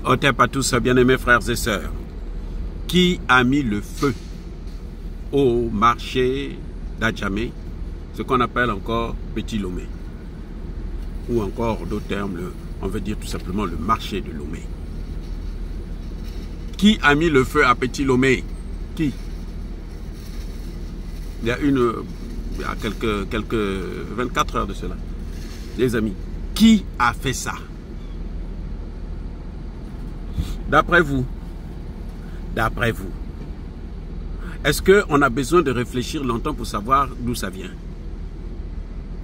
Otep à tous, bien-aimés frères et sœurs. Qui a mis le feu au marché d'Adjamé, ce qu'on appelle encore Petit Lomé, ou encore d'autres termes, on veut dire tout simplement le marché de Lomé. Qui a mis le feu à Petit Lomé? Qui? Il y a quelques 24 heures de cela. Les amis, qui a fait ça? D'après vous, est-ce qu'on a besoin de réfléchir longtemps pour savoir d'où ça vient?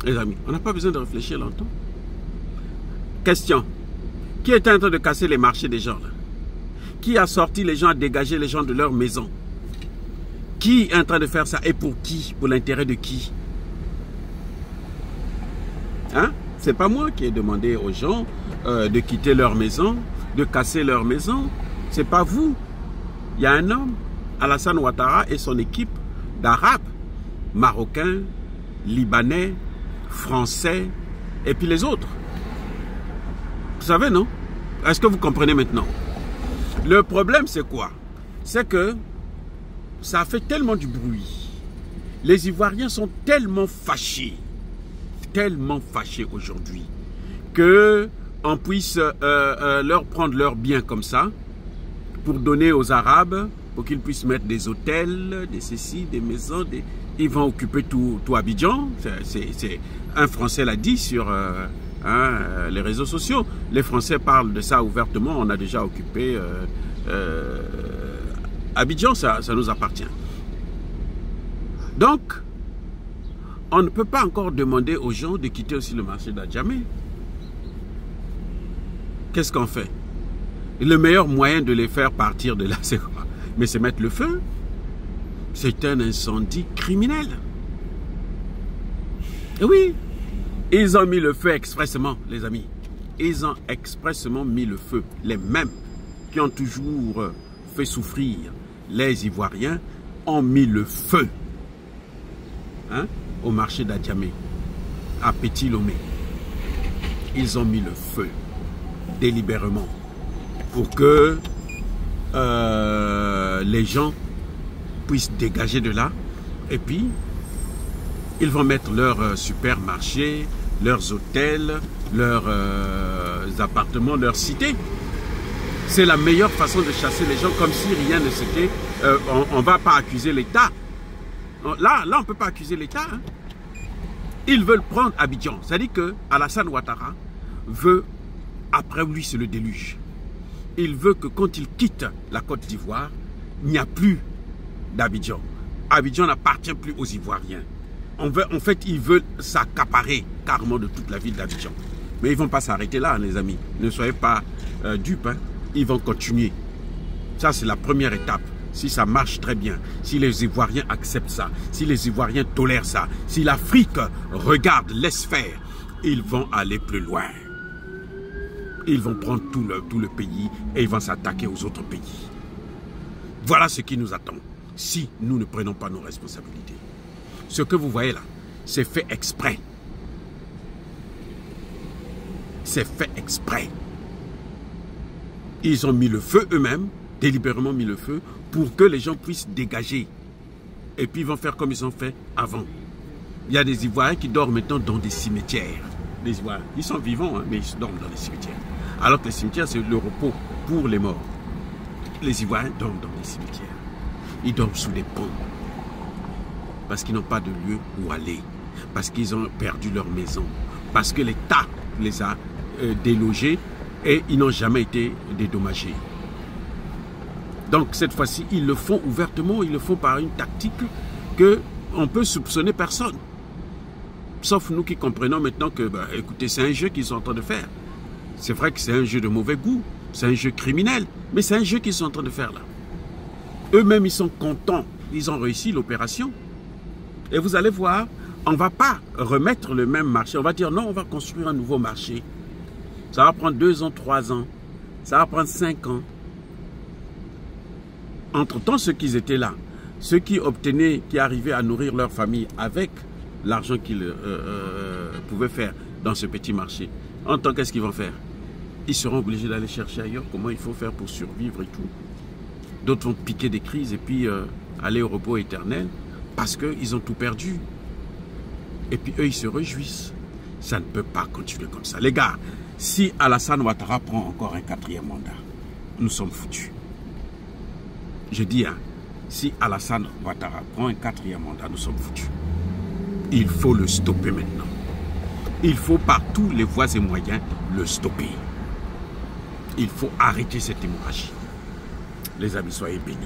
Les amis, on n'a pas besoin de réfléchir longtemps. Question, qui est en train de casser les marchés des gens là? Qui a sorti les gens, a dégagé les gens de leur maison? Qui est en train de faire ça et pour qui? Pour l'intérêt de qui? Hein? C'est pas moi qui ai demandé aux gens de quitter leur maison, de casser leur maison. C'est pas vous. Il y a un homme, Alassane Ouattara et son équipe d'Arabes, Marocains, Libanais, Français et puis les autres. Vous savez, non? Est-ce que vous comprenez maintenant? Le problème, c'est quoi? C'est que ça a fait tellement du bruit. Les Ivoiriens sont tellement fâchés aujourd'hui, que on puisse leur prendre leurs biens comme ça, pour donner aux Arabes, pour qu'ils puissent mettre des hôtels, des ceci, des maisons, ils vont occuper tout Abidjan. Un Français l'a dit sur les réseaux sociaux. Les Français parlent de ça ouvertement. On a déjà occupé Abidjan, ça nous appartient. Donc, on ne peut pas encore demander aux gens de quitter aussi le marché d'Adjamé. Qu'est-ce qu'on fait? Le meilleur moyen de les faire partir de là, c'est quoi? Mais c'est mettre le feu. C'est un incendie criminel. Et oui, ils ont mis le feu expressément, les amis. Ils ont expressément mis le feu. Les mêmes qui ont toujours fait souffrir les Ivoiriens ont mis le feu au marché d'Adjamé, à Petit Lomé. Ils ont mis le feu délibérément pour que les gens puissent dégager de là. Et puis, ils vont mettre leurs supermarchés, leurs hôtels, leurs appartements, leurs cités. C'est la meilleure façon de chasser les gens, comme si rien ne s'était... on ne va pas accuser l'État. Là, on ne peut pas accuser l'État. Hein. Ils veulent prendre Abidjan. C'est-à-dire que Alassane Ouattara veut, après lui, c'est le déluge. Il veut que quand il quitte la Côte d'Ivoire, il n'y a plus d'Abidjan. Abidjan n'appartient plus aux Ivoiriens. En fait, ils veulent s'accaparer carrément de toute la ville d'Abidjan. Mais ils ne vont pas s'arrêter là, les amis. Ne soyez pas dupes. Hein. Ils vont continuer. Ça, c'est la première étape. Si ça marche très bien, si les Ivoiriens acceptent ça, si les Ivoiriens tolèrent ça, si l'Afrique regarde, laisse faire, ils vont aller plus loin. Ils vont prendre tout le pays et ils vont s'attaquer aux autres pays. Voilà ce qui nous attend si nous ne prenons pas nos responsabilités. Ce que vous voyez là, c'est fait exprès. C'est fait exprès. Ils ont mis le feu eux-mêmes, délibérément mis le feu, pour que les gens puissent dégager. Et puis ils vont faire comme ils ont fait avant. Il y a des Ivoiriens qui dorment maintenant dans des cimetières. Les Ivoiriens, ils sont vivants, hein, mais ils dorment dans les cimetières. Alors que les cimetières, c'est le repos pour les morts. Les Ivoiriens dorment dans les cimetières. Ils dorment sous des ponts. Parce qu'ils n'ont pas de lieu où aller. Parce qu'ils ont perdu leur maison. Parce que l'État les a délogés et ils n'ont jamais été dédommagés. Donc cette fois-ci, ils le font ouvertement, ils le font par une tactique qu'on ne peut soupçonner personne. Sauf nous qui comprenons maintenant que, écoutez, c'est un jeu qu'ils sont en train de faire. C'est vrai que c'est un jeu de mauvais goût, c'est un jeu criminel, mais c'est un jeu qu'ils sont en train de faire là. Eux-mêmes, ils sont contents, ils ont réussi l'opération. Et vous allez voir, on ne va pas remettre le même marché, on va dire non, on va construire un nouveau marché. Ça va prendre 2 ans, 3 ans, ça va prendre 5 ans. Entre-temps, ceux qui étaient là, ceux qui obtenaient, qui arrivaient à nourrir leur famille avec l'argent qu'ils pouvaient faire dans ce petit marché, en temps, qu'est-ce qu'ils vont faire? ils seront obligés d'aller chercher ailleurs comment il faut faire pour survivre et tout. D'autres vont piquer des crises et puis aller au repos éternel parce qu'ils ont tout perdu. Et puis eux, ils se réjouissent. Ça ne peut pas continuer comme ça. Les gars, si Alassane Ouattara prend encore un 4e mandat, nous sommes foutus. Je dis, hein, si Alassane Ouattara prend un 4e mandat, nous sommes foutus. Il faut le stopper maintenant. Il faut par tous les voies et moyens le stopper. Il faut arrêter cette hémorragie. Les amis, soyez bénis.